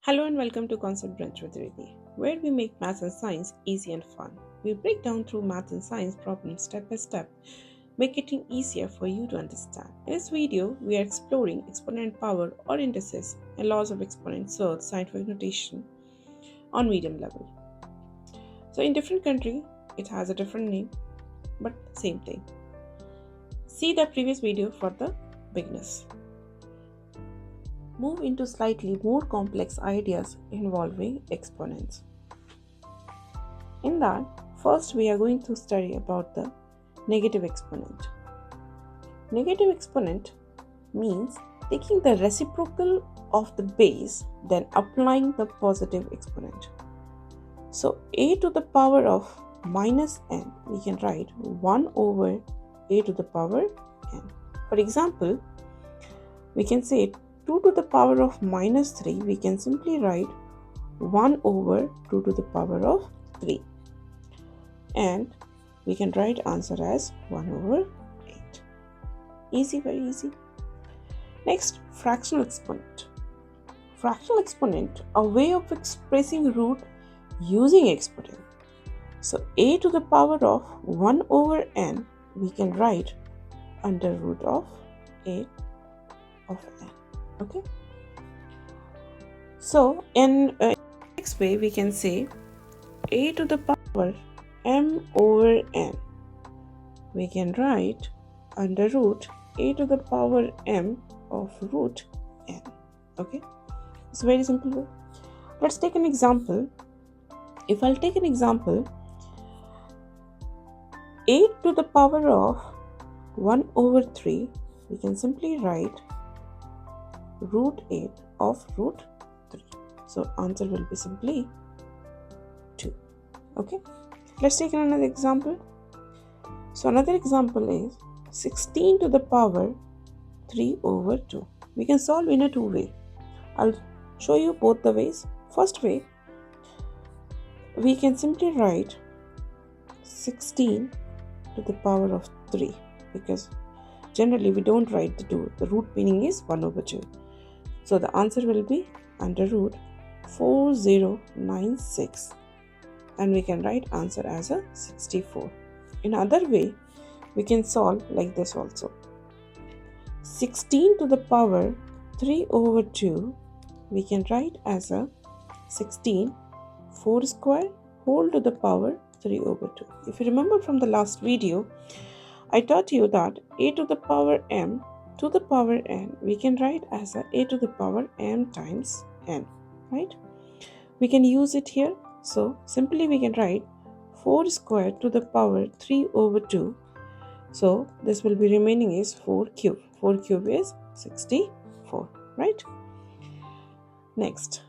Hello and welcome to Concept Brunch with Riddhi, where we make maths and science easy and fun. We break down through maths and science problems step by step, making it easier for you to understand. In this video, we are exploring exponent power or indices and laws of exponents, so scientific notation on medium level. So in different country, it has a different name, but same thing. See the previous video for the beginners. Move into slightly more complex ideas involving exponents. In that, first we are going to study about the negative exponent. Negative exponent means taking the reciprocal of the base, then applying the positive exponent. So a to the power of minus n, we can write 1 over a to the power n. For example, we can say 2 to the power of minus 3, we can simply write 1 over 2 to the power of 3. And we can write answer as 1 over 8. Easy, very easy. Next, fractional exponent. Fractional exponent, a way of expressing root using exponent. So a to the power of 1 over n, we can write under root of a of n. Okay, so in next way we can say a to the power m over n, we can write under root a to the power m of root n. Okay, it's very simple way. Let's take an example. If I'll take an example, 8 to the power of 1 over 3, we can simply write root 8 of root 3. So answer will be simply 2. Okay, let's take another example. So another example is 16 to the power 3 over 2. We can solve in a two way. I'll show you both the ways. First way, we can simply write 16 to the power of 3, because generally we don't write the 2. The root meaning is 1 over 2. So the answer will be under root 4096, and we can write answer as a 64. In other way, we can solve like this also. 16 to the power 3 over 2, we can write as a 16 4 square whole to the power 3 over 2. If you remember from the last video, I taught you that a to the power m to the power n, we can write as a to the power m times n, right? We can use it here. So simply we can write 4 square to the power 3 over 2. So this will be remaining is 4 cube. 4 cube is 64, right? Next,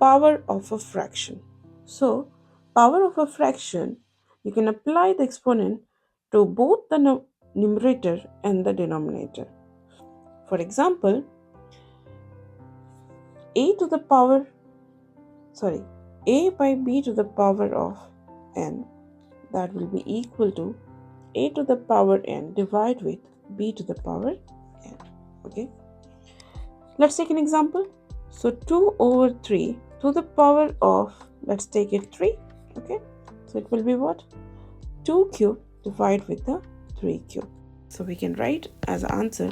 power of a fraction. So power of a fraction, you can apply the exponent to both the numerator and the denominator. For example, a by b to the power of n, that will be equal to a to the power n divided with b to the power n. Okay, let's take an example. So 2 over 3 to the power of, let's take it 3. Okay, so it will be what? 2 cube divided with the 3 cube. So we can write as answer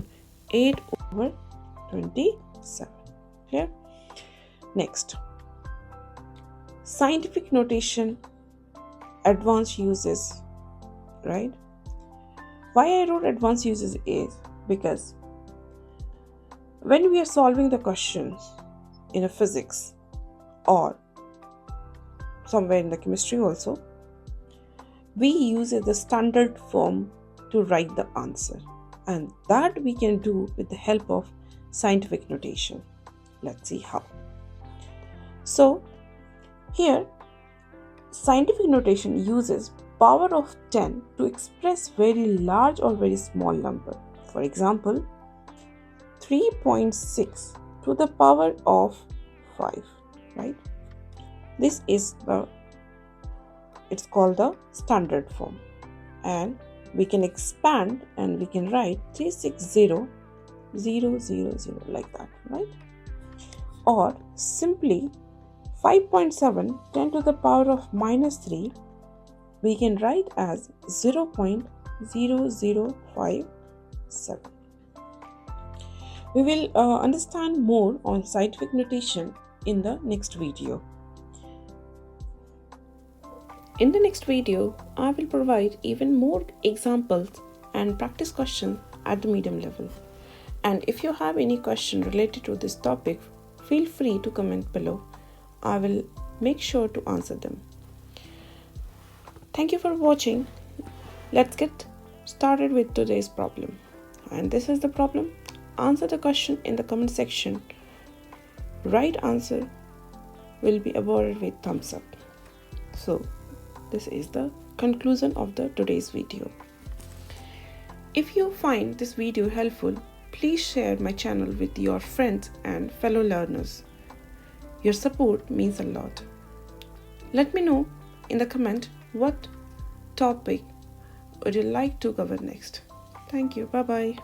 8 over 27. Here. Next, scientific notation, advanced uses, right? Why I wrote advanced uses is because when we are solving the questions in a physics or somewhere in the chemistry also, we use the standard form to write the answer, and that we can do with the help of scientific notation. Let's see how. So here, scientific notation uses power of 10 to express very large or very small number. For example, 3.6 to the power of 5, right? This is it's called the standard form, and we can expand and we can write 360,000 like that, right? Or Simply 5.7 10 to the power of minus 3 we can write as 0.0057. We will understand more on scientific notation in the next video. In the next video, I will provide even more examples and practice questions at the medium level. And if you have any question related to this topic, feel free to comment below. I will make sure to answer them. Thank you for watching. Let's get started with today's problem. And this is the problem. Answer the question in the comment section. Right answer will be awarded with thumbs up. So this is the conclusion of today's video. If you find this video helpful, please share my channel with your friends and fellow learners. Your support means a lot. Let me know in the comment what topic would you like to cover next. Thank you. Bye bye.